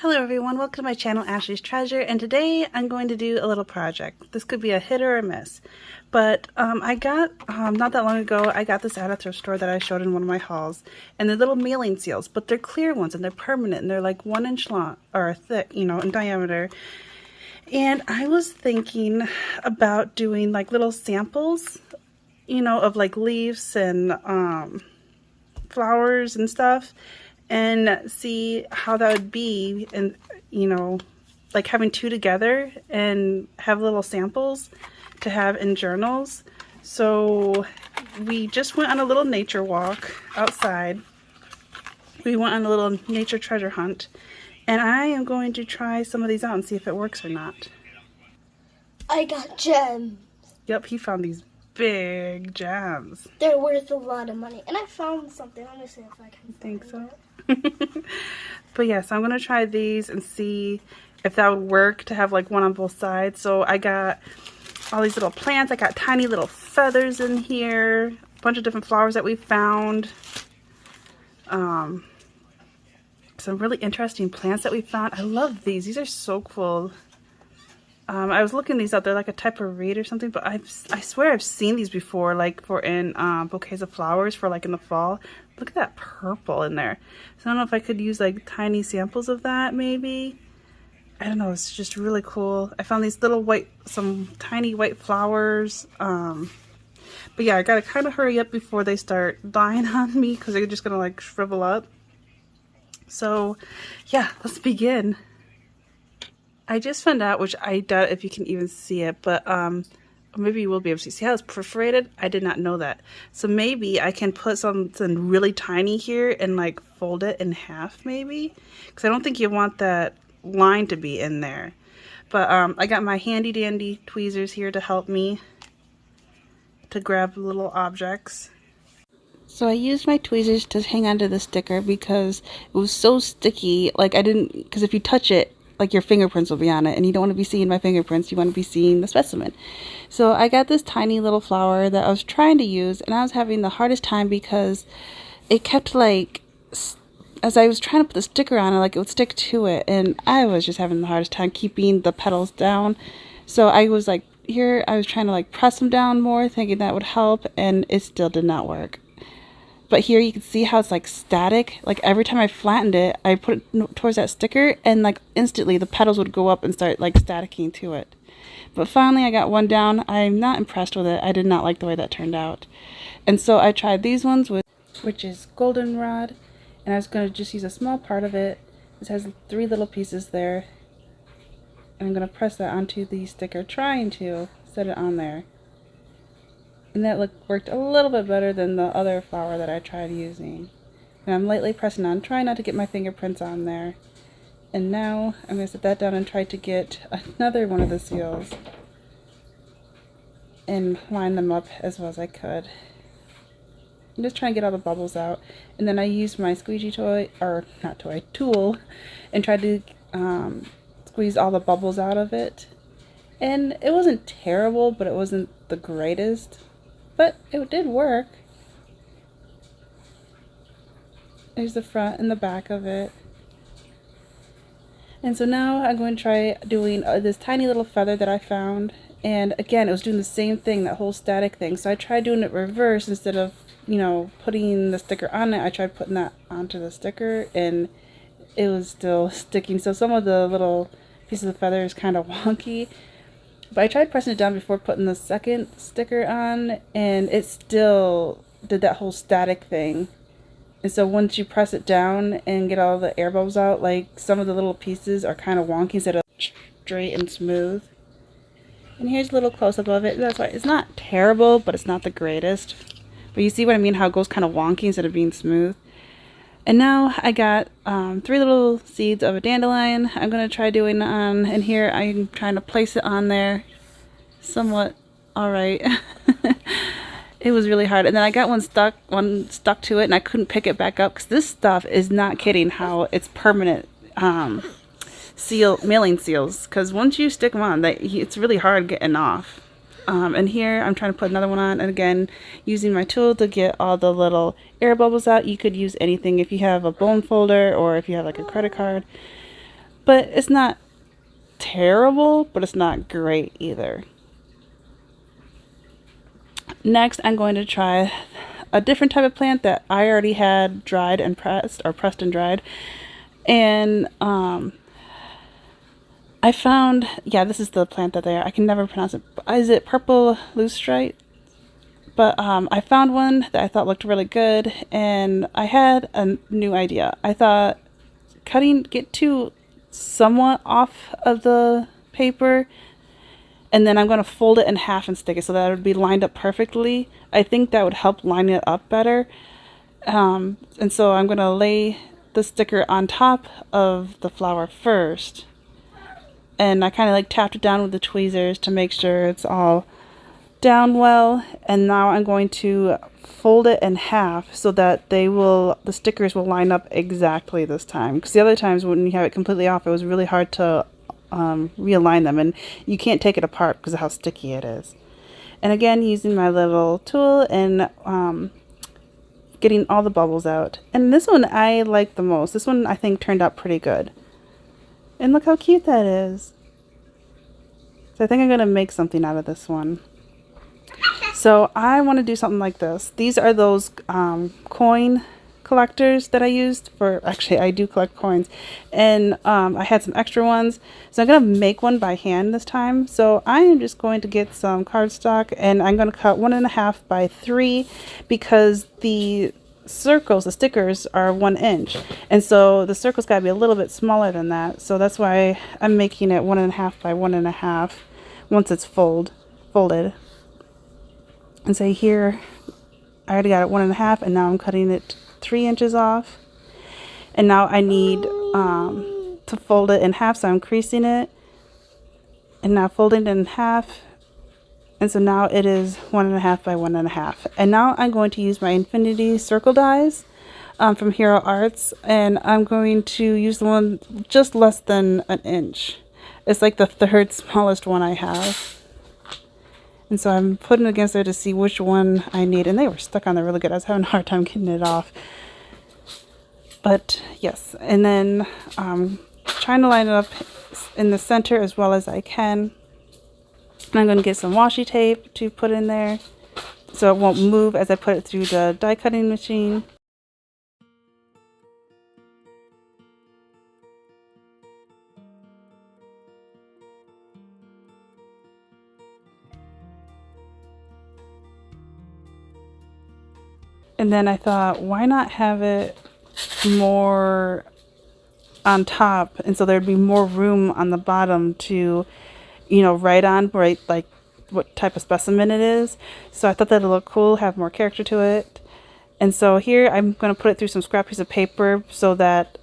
Hello everyone, welcome to my channel Ashley's Treasure, and today I'm going to do a little project. This could be a hit or a miss, but I got, not that long ago, I got this at a thrift store that I showed in one of my hauls, and they're little mailing seals, but they're clear ones and they're permanent and they're like 1 inch long, or thick, you know, in diameter. And I was thinking about doing like little samples, you know, of like leaves and flowers and stuff, and see how that would be, and you know, like having two together and have little samples to have in journals. So we just went on a little nature walk outside. We went on a little nature treasure hunt, and I am going to try some of these out and see if it works or not. I got gems. Yep, he found these big gems. They're worth a lot of money. And I found something. Let me see if I can Think so? But yeah, so I'm gonna try these and see if that would work to have like one on both sides. So I got all these little plants. I got tiny little feathers in here, a bunch of different flowers that we found, some really interesting plants that we found. I love these. These are so cool. I was looking these up. They're like a type of reed or something, but I swear I've seen these before, like for in bouquets of flowers for like in the fall. Look at that purple in there. So I don't know if I could use like tiny samples of that maybe. I don't know, it's just really cool. I found these little some tiny white flowers. But yeah, I gotta kind of hurry up before they start dying on me because they're just gonna like shrivel up. So yeah, let's begin. I just found out, which I doubt if you can even see it, but maybe you will be able to see how it's perforated. I did not know that. So maybe I can put something really tiny here and like fold it in half maybe, because I don't think you want that line to be in there. But I got my handy dandy tweezers here to help me to grab little objects. So I used my tweezers to hang onto the sticker because it was so sticky. Like because if you touch it, like your fingerprints will be on it, and you don't want to be seeing my fingerprints, you want to be seeing the specimen. So I got this tiny little flower that I was trying to use, and I was having the hardest time because it kept like, as I was trying to put the sticker on it, like it would stick to it, and I was just having the hardest time keeping the petals down. So I was like, here I was trying to like press them down more, thinking that would help, and it still did not work. But here you can see how it's like static. Like every time I flattened it, I put it towards that sticker, and like instantly the petals would go up and start like staticking to it. But finally I got one down. I'm not impressed with it. I did not like the way that turned out. And so I tried these ones, which is goldenrod, and I was going to just use a small part of it. This has 3 little pieces there. And I'm going to press that onto the sticker, trying to set it on there. And that worked a little bit better than the other flower that I tried using. And I'm lightly pressing on, trying not to get my fingerprints on there. And now I'm going to set that down and try to get another one of the seals and line them up as well as I could. I'm just trying to get all the bubbles out. And then I used my squeegee tool, and tried to squeeze all the bubbles out of it. And it wasn't terrible, but it wasn't the greatest. But it did work. There's the front and the back of it. And so now I'm going to try doing this tiny little feather that I found. And again, it was doing the same thing, that whole static thing. So I tried doing it reverse. Instead of, you know, putting the sticker on it, I tried putting that onto the sticker, and it was still sticking. So some of the little pieces of feather is kind of wonky. But I tried pressing it down before putting the second sticker on, and it still did that whole static thing. And so once you press it down and get all the air bubbles out, like some of the little pieces are kind of wonky instead of straight and smooth. And here's a little close-up of it. That's why it's not terrible, but it's not the greatest. But you see what I mean, how it goes kind of wonky instead of being smooth. And now I got 3 little seeds of a dandelion I'm going to try doing on, and here I'm trying to place it on there somewhat alright. It was really hard, and then I got one stuck to it, and I couldn't pick it back up because this stuff is not kidding how it's permanent mailing seals, because once you stick them on, it's really hard getting off. And here I'm trying to put another one on, and again using my tool to get all the little air bubbles out. You could use anything, if you have a bone folder or if you have like a credit card. but it's not terrible, but it's not great either. Next, I'm going to try a different type of plant that I already had dried and pressed, or pressed and dried. And I found, yeah, this is the plant that they are. I can never pronounce it. Is it purple loosestrife? But I found one that I thought looked really good, and I had a new idea. I thought get two somewhat off of the paper, and then I'm going to fold it in half and stick it so that it would be lined up perfectly. I think that would help line it up better. And so I'm going to lay the sticker on top of the flower first. And I kind of like tapped it down with the tweezers to make sure it's all down well. And now I'm going to fold it in half so that the stickers will line up exactly this time. Because the other times when you have it completely off, it was really hard to realign them, and you can't take it apart because of how sticky it is. And again, using my little tool and getting all the bubbles out. And this one I like the most. This one I think turned out pretty good. And look how cute that is. So I think I'm going to make something out of this one. So I want to do something like this. These are those coin collectors that I used for, actually I do collect coins, and I had some extra ones, so I'm going to make one by hand this time. So I am just going to get some cardstock, and I'm going to cut 1.5 by 3 because the circles, the stickers, are 1 inch, and so the circle's got to be a little bit smaller than that. So that's why I'm making it 1.5 by 1.5 once it's folded. And say here I already got it 1.5, and now I'm cutting it 3 inches off. And now I need to fold it in half, so I'm creasing it and now folding it in half. And so now it is 1.5 by 1.5. And now I'm going to use my infinity circle dies from Hero Arts, and I'm going to use the one just less than 1 inch. It's like the third smallest one I have. And so I'm putting it against there to see which one I need. And they were stuck on there really good. I was having a hard time getting it off. But yes, and then trying to line it up in the center as well as I can. And I'm going to get some washi tape to put in there so it won't move as I put it through the die cutting machine. And then I thought, why not have it more on top, and so there'd be more room on the bottom to, write on, right, like what type of specimen it is. So I thought that'd look cool, have more character to it. And so here I'm going to put it through some scrap piece of paper so that,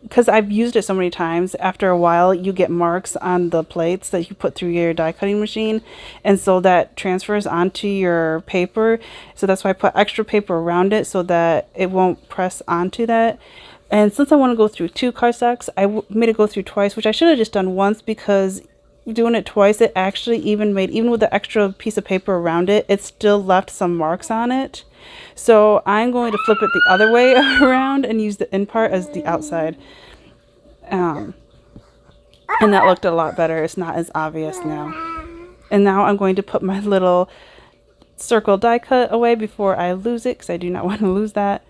because I've used it so many times, after a while you get marks on the plates that you put through your die cutting machine, and so that transfers onto your paper. So that's why I put extra paper around it so that it won't press onto that. And since I want to go through 2 cardstocks, I made it go through twice, which I should have just done once, because doing it twice, it actually even with the extra piece of paper around it, it still left some marks on it. So I'm going to flip it the other way around and use the in part as the outside. And that looked a lot better. It's not as obvious now. And now I'm going to put my little circle die cut away before I lose it, because I do not want to lose that.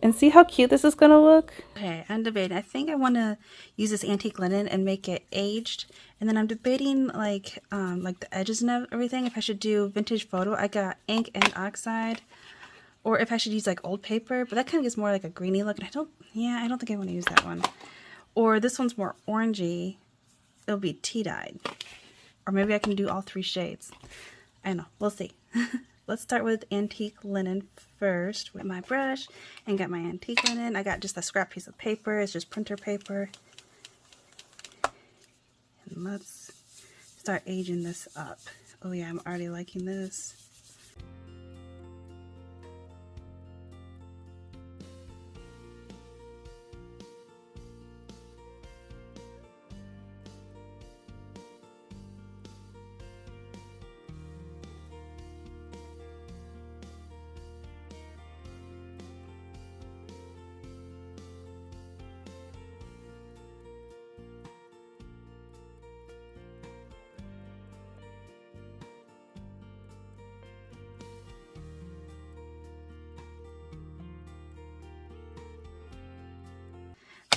And see how cute this is going to look? Okay, I'm debating. I think I want to use this antique linen and make it aged. And then I'm debating like the edges and everything. If I should do vintage photo, I got ink and oxide. Or if I should use like old paper. But that kind of gives more like a greeny look. And I don't think I want to use that one. Or this one's more orangey. It'll be tea-dyed. Or maybe I can do all 3 shades. I don't know. We'll see. Let's start with antique linen first with my brush, and got my antique linen. I got just a scrap piece of paper. It's just printer paper. And let's start aging this up. Oh yeah, I'm already liking this.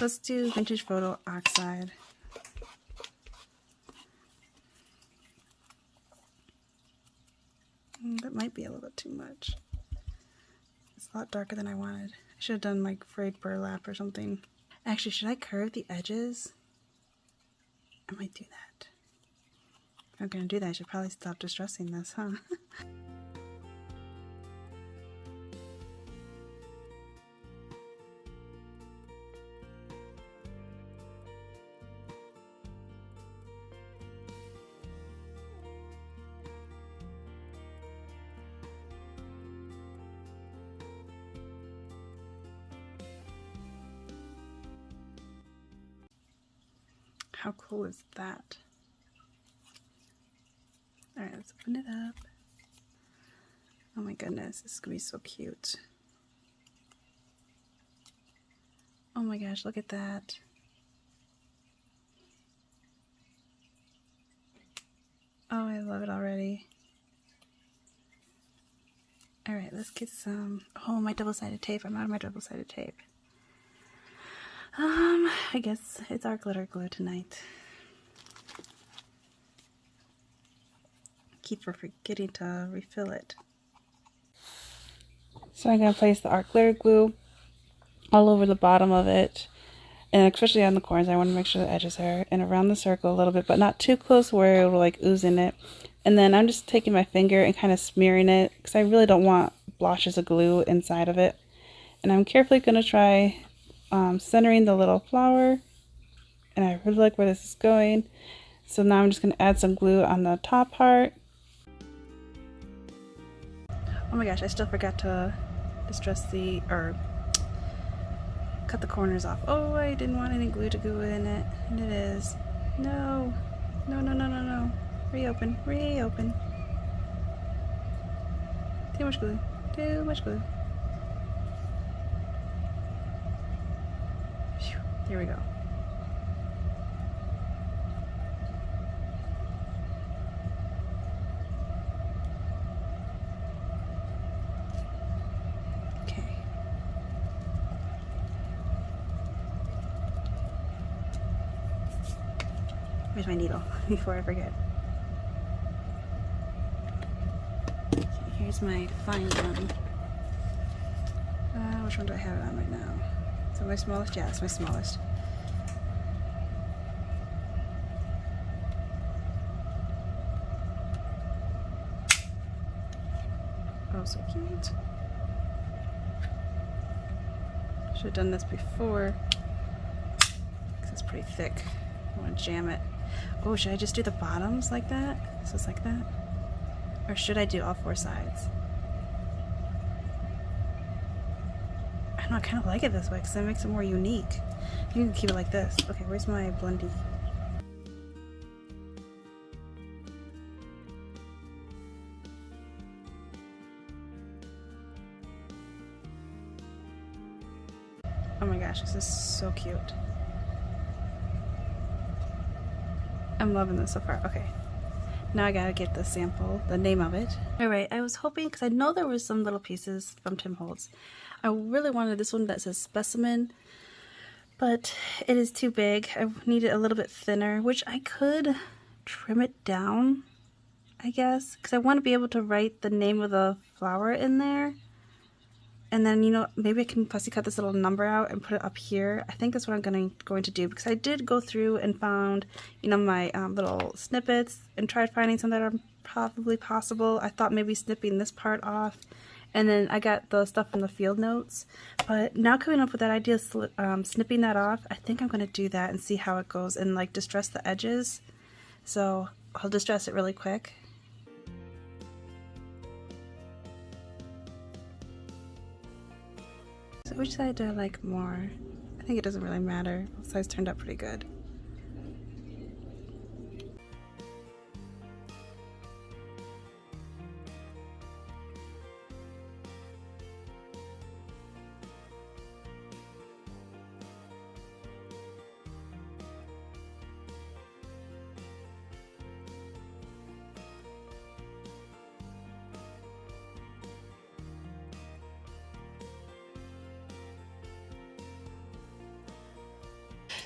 Let's do vintage photo oxide. That might be a little bit too much. It's a lot darker than I wanted. I should have done like frayed burlap or something. Actually, should I curve the edges? I might do that. If I'm gonna do that, I should probably stop distressing this, huh? How cool is that? Alright, let's open it up. Oh my goodness, this is gonna be so cute. Oh my gosh, look at that. Oh, I love it already. Alright, let's get some... Oh, my double-sided tape. I'm out of my double-sided tape. I guess it's our glitter glue tonight. Keep forgetting to refill it. So I'm going to place the art glitter glue all over the bottom of it, and especially on the corners. I want to make sure the edges are, and around the circle a little bit, but not too close where it will like ooze in it. And then I'm just taking my finger and kind of smearing it because I really don't want blotches of glue inside of it. And I'm carefully going to try centering the little flower, and I really like where this is going. So now I'm just going to add some glue on the top part. Oh my gosh, I still forgot to distress the, or cut the corners off. Oh, I didn't want any glue to go in it, and it is. No, no, no, no, no, no. Reopen, reopen. Too much glue, too much glue. Phew, there we go. Okay. Where's my needle before I forget? Okay, here's my fine one. Which one do I have it on right now? Is that my smallest? Yeah, it's my smallest. Oh, so cute. Should have done this before, because it's pretty thick. I want to jam it. Oh, should I just do the bottoms like that? So it's like that? Or should I do all four sides? I don't know, I kind of like it this way because it makes it more unique. You can keep it like this. Okay, where's my blending? Oh my gosh, this is so cute. I'm loving this so far. Okay. Now I gotta get the sample, the name of it. Alright, I was hoping, because I know there was some little pieces from Tim Holtz. I really wanted this one that says Specimen, but it is too big. I need it a little bit thinner, which I could trim it down, I guess, because I want to be able to write the name of the flower in there. And then, you know, maybe I can fussy cut this little number out and put it up here. I think that's what I'm going to do, because I did go through and found, you know, my little snippets and tried finding some that are probably possible. I thought maybe snipping this part off, and then I got the stuff from the field notes. But now coming up with that idea of snipping that off, I think I'm going to do that and see how it goes and like distress the edges. So I'll distress it really quick. So which side do I like more? I think it doesn't really matter. Both sides turned out pretty good.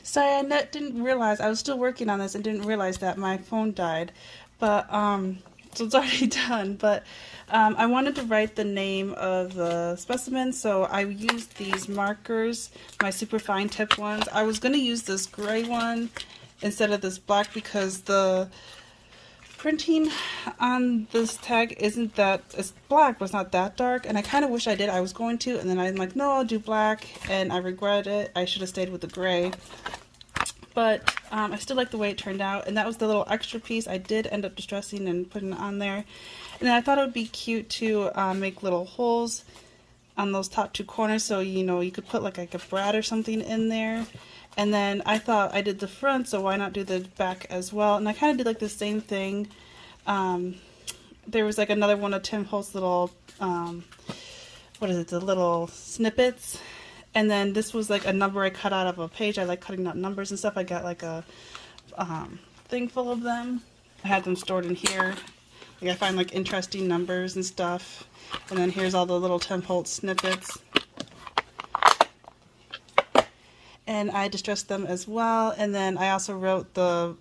Sorry, didn't realize, I was still working on this and didn't realize that my phone died. But, so it's already done. But I wanted to write the name of the specimen, so I used these markers, my super fine tip ones. I was going to use this gray one instead of this black because the printing on this tag isn't that, it's black but it's not that dark, and I kind of wish I did. I was going to, and then I'm like, no, I'll do black, and I regret it. I should have stayed with the gray, but I still like the way it turned out. And that was the little extra piece I did end up distressing and putting it on there. And then I thought it would be cute to make little holes on those top two corners, so you know, you could put like a brad or something in there. And then I thought I did the front, so why not do the back as well? And I kind of did like the same thing. There was like another one of Tim Holt's little, what is it, the little snippets. And then this was like a number I cut out of a page. I like cutting out numbers and stuff. I got like a thing full of them. I had them stored in here. Like I find like interesting numbers and stuff. And then here's all the little Tim Holtz snippets. And I distressed them as well. And then I also wrote the,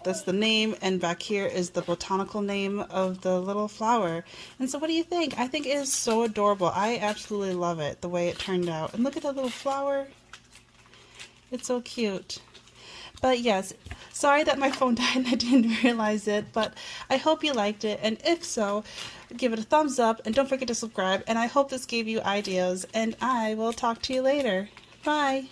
that's the name, and back here is the botanical name of the little flower. And so what do you think? I think it is so adorable. I absolutely love it, the way it turned out. And look at that little flower. It's so cute. But yes, sorry that my phone died and I didn't realize it, but I hope you liked it. And if so, give it a thumbs up and don't forget to subscribe. And I hope this gave you ideas, and I will talk to you later. Bye.